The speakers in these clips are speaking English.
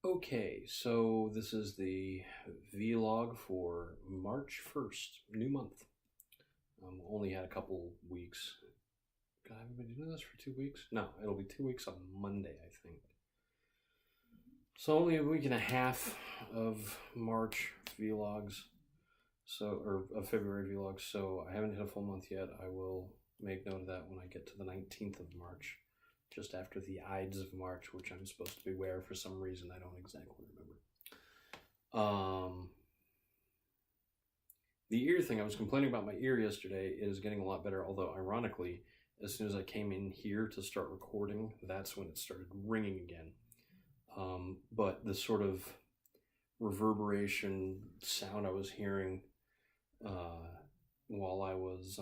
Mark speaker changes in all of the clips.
Speaker 1: Okay, so this is the vlog for March 1st, new month. Only had a couple weeks. God, have I been doing this for 2 weeks? No, it'll be 2 weeks on Monday, I think. So only a week and a half of March vlogs, or of February vlogs. So I haven't hit a full month yet. I will make note of that when I get to the 19th of March, just after the Ides of March, which I'm supposed to beware for some reason. I don't exactly remember. The ear thing, I was complaining about my ear yesterday. It is getting a lot better, although ironically, as soon as I came in here to start recording, that's when it started ringing again. But the sort of reverberation sound I was hearing while I was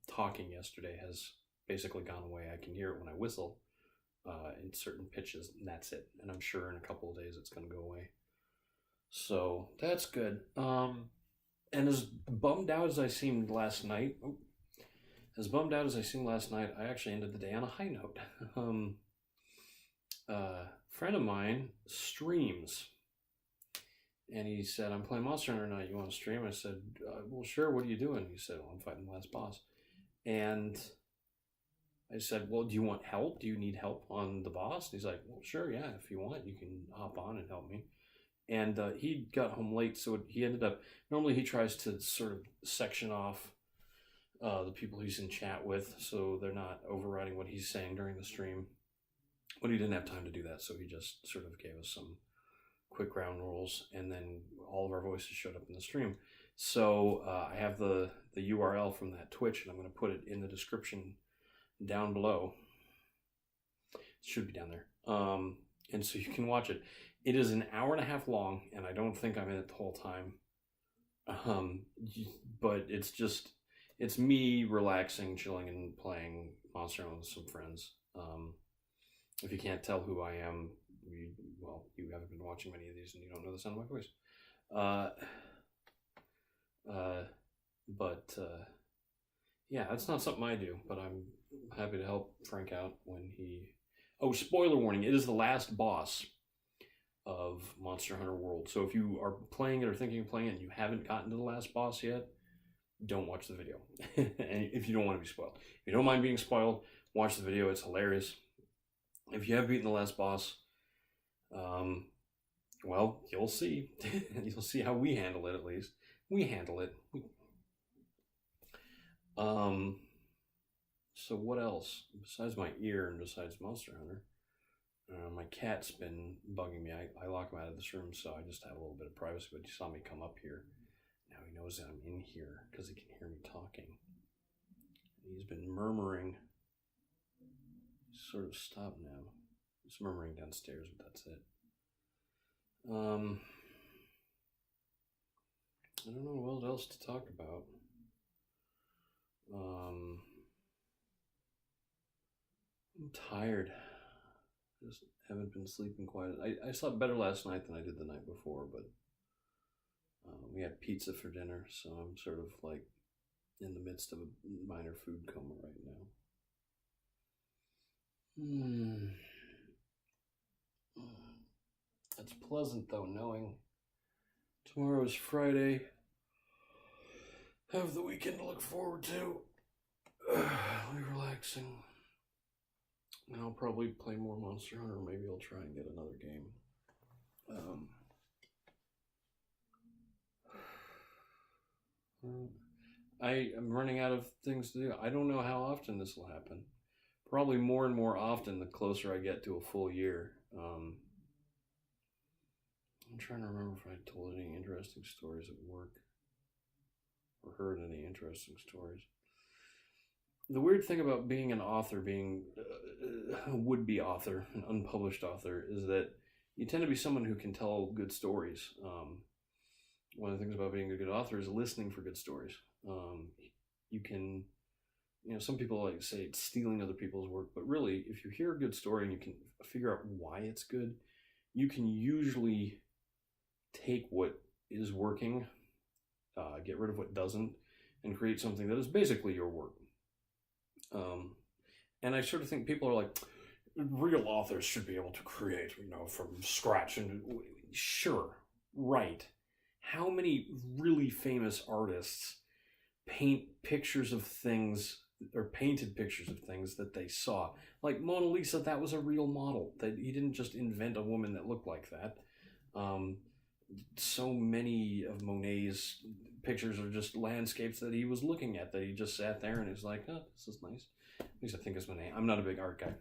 Speaker 1: talking yesterday has basically gone away. I can hear it when I whistle in certain pitches, and that's it. And I'm sure in a couple of days it's going to go away. So that's good. And as bummed out as I seemed last night, I actually ended the day on a high note. Friend of mine streams, and he said, "I'm playing Monster Hunter tonight. You want to stream?" I said, "Well, sure. What are you doing?" He said, "Well, I'm fighting the last boss." And I said, "Well, do you want help? Do you need help on the boss?" And he's like, "Well, sure, yeah. If you want, you can hop on and help me." And he got home late, so he ended up, normally he tries to sort of section off the people he's in chat with so they're not overriding what he's saying during the stream. But he didn't have time to do that, so he just sort of gave us some quick ground rules, and then all of our voices showed up in the stream. So I have the URL from that Twitch, and I'm going to put it in the description down below. It should be down there. And so you can watch it. It is an hour and a half long, and I don't think I'm in it the whole time. But it's me relaxing, chilling, and playing Monster Hunter with some friends. If you can't tell who I am, you haven't been watching many of these, and you don't know the sound of my voice. Yeah, that's not something I do, but I'm happy to help Frank out when he... Oh, spoiler warning, it is the last boss of Monster Hunter World. So if you are playing it or thinking of playing it and you haven't gotten to the last boss yet, don't watch the video. And if you don't want to be spoiled. If you don't mind being spoiled, watch the video. It's hilarious. If you have beaten the last boss, well, you'll see. You'll see how we handle it, at least. We handle it. So what else? Besides my ear and besides Monster Hunter, my cat's been bugging me. I lock him out of this room, so I just have a little bit of privacy, but he saw me come up here. Now he knows that I'm in here because he can hear me talking. He's been murmuring. He's sort of stopped now. He's murmuring downstairs, but that's it. I don't know what else to talk about. I'm tired. Just haven't been sleeping quite. I slept better last night than I did the night before, but we had pizza for dinner, so I'm sort of like in the midst of a minor food coma right now. That's pleasant, though, knowing tomorrow is Friday. Have the weekend to look forward to. Be relaxing. And I'll probably play more Monster Hunter. Maybe I'll try and get another game. I am running out of things to do. I don't know how often this will happen. Probably more and more often the closer I get to a full year. I'm trying to remember if I told any interesting stories at work or heard any interesting stories. The weird thing about being an author, being a would-be author, an unpublished author, is that you tend to be someone who can tell good stories. One of the things about being a good author is listening for good stories. You can, some people like say it's stealing other people's work, but really, if you hear a good story and you can figure out why it's good, you can usually take what is working, get rid of what doesn't, and create something that is basically your work. And I sort of think people are like, real authors should be able to create, from scratch. And sure, right. How many really famous artists paint pictures of things or painted pictures of things that they saw? Like Mona Lisa, that was a real model. That he didn't just invent a woman that looked like that. So many of Monet's pictures are just landscapes that he was looking at, that he just sat there and is like, oh, this is nice. At least I think it's Monet. I'm not a big art guy.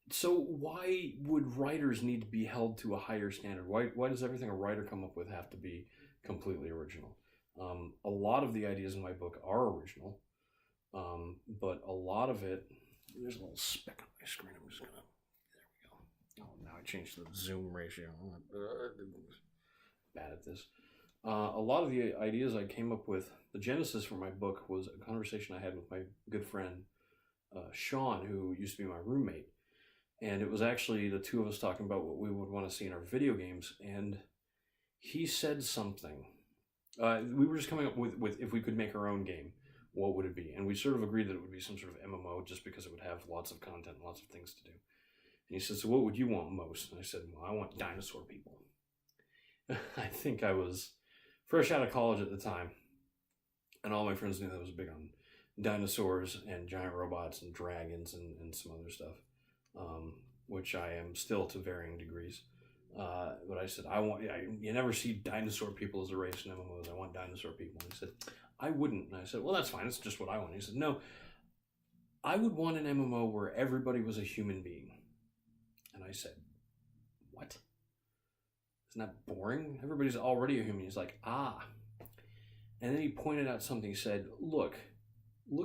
Speaker 1: So why would writers need to be held to a higher standard? Why does everything a writer come up with have to be completely original? A lot of the ideas in my book are original, but a lot of it, there's a little speck on my screen. I'm just gonna, there we go. Oh, now I changed the zoom ratio. Bad at this. A lot of the ideas I came up with, the genesis for my book was a conversation I had with my good friend Sean, who used to be my roommate. And it was actually the two of us talking about what we would want to see in our video games. And he said something. We were just coming up with if we could make our own game, what would it be? And we sort of agreed that it would be some sort of MMO, just because it would have lots of content, lots of things to do. And he said, so what would you want most? And I said, well, I want dinosaur people. I think I was fresh out of college at the time. And all my friends knew that I was big on dinosaurs and giant robots and dragons and some other stuff, which I am still to varying degrees. But I said, you never see dinosaur people as a race in MMOs. I want dinosaur people. And he said, I wouldn't. And I said, well, that's fine. It's just what I want. And he said, no, I would want an MMO where everybody was a human being. And I said, what? Isn't that boring? Everybody's already a human. He's like, ah. And then he pointed out something. He said, look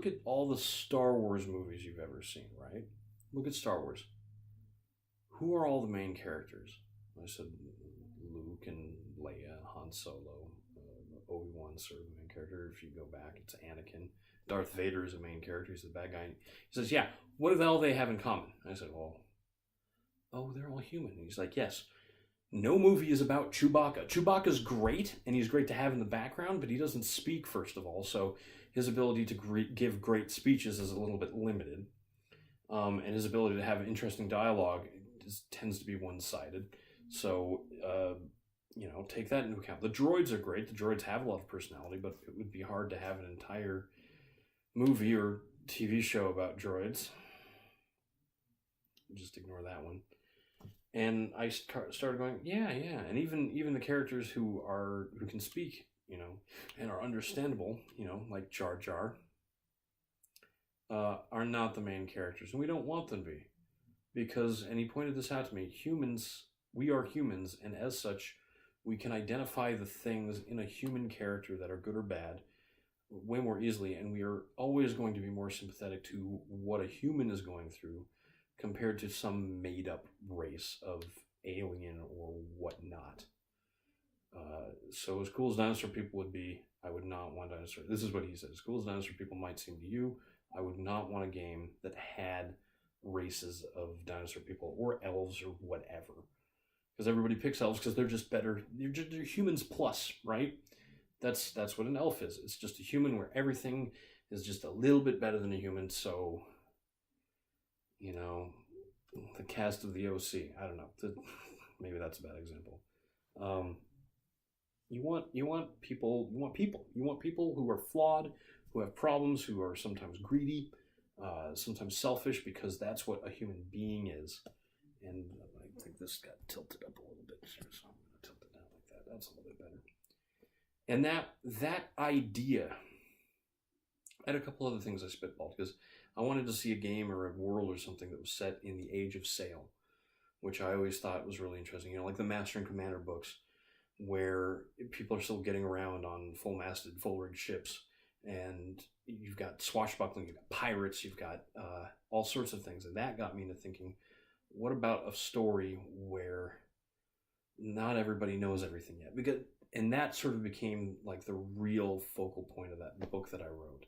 Speaker 1: at all the Star Wars movies you've ever seen, right? Look at Star Wars. Who are all the main characters? I said, Luke and Leia, Han Solo, Obi-Wan's sort of the main character. If you go back, it's Anakin. Darth Vader is the main character. He's the bad guy. He says, yeah, what do all they have in common? I said, well, they're all human. And he's like, yes. No movie is about Chewbacca. Chewbacca's great, and he's great to have in the background, but he doesn't speak, first of all, so his ability to give great speeches is a little bit limited. And his ability to have interesting dialogue tends to be one-sided. So, take that into account. The droids are great. The droids have a lot of personality, but it would be hard to have an entire movie or TV show about droids. Just ignore that one. And I started going, yeah, and even the characters who can speak, and are understandable, like Jar Jar, are not the main characters, and we don't want them to be, because, and he pointed this out to me, we are humans, and as such, we can identify the things in a human character that are good or bad way more easily, and we are always going to be more sympathetic to what a human is going through compared to some made-up race of alien or whatnot. So as cool as dinosaur people would be, I would not want dinosaur. This is what he said. As cool as dinosaur people might seem to you, I would not want a game that had races of dinosaur people or elves or whatever. Because everybody picks elves because they're just better. They're humans plus, right? That's what an elf is. It's just a human where everything is just a little bit better than a human. So, the cast of the OC. I don't know. Maybe that's a bad example. You want people. You want people who are flawed, who have problems, who are sometimes greedy, sometimes selfish, because that's what a human being is. And I think this got tilted up a little bit, so I'm going to tilt it down like that. That's a little bit better. And that idea, I had a couple other things I spitballed, because I wanted to see a game or a world or something that was set in the Age of Sail, which I always thought was really interesting. Like the Master and Commander books, where people are still getting around on full-masted, full-rigged ships, and you've got swashbuckling, you've got pirates, you've got all sorts of things. And that got me into thinking, what about a story where not everybody knows everything yet? And that sort of became like the real focal point of that book that I wrote,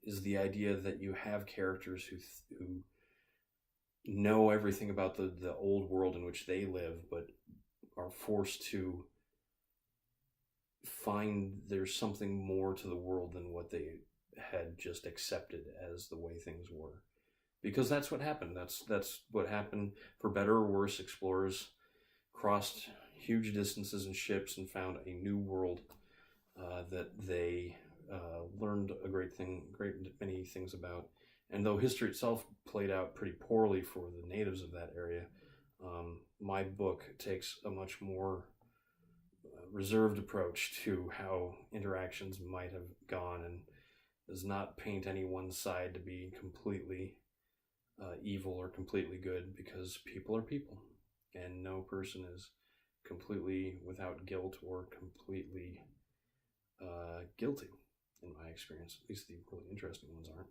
Speaker 1: is the idea that you have characters who know everything about the old world in which they live, but are forced to find there's something more to the world than what they had just accepted as the way things were. because that's what happened. That's what happened. For better or worse, explorers crossed huge distances in ships and found a new world that they learned great many things about. And though history itself played out pretty poorly for the natives of that area, my book takes a much more reserved approach to how interactions might have gone, and does not paint any one side to be completely evil or completely good, because people are people, and no person is completely without guilt or completely guilty, in my experience. At least the really interesting ones aren't.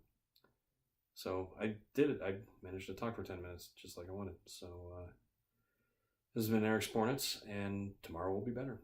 Speaker 1: So I did it. I managed to talk for 10 minutes just like I wanted. So this has been Eric Spornitz, and tomorrow will be better.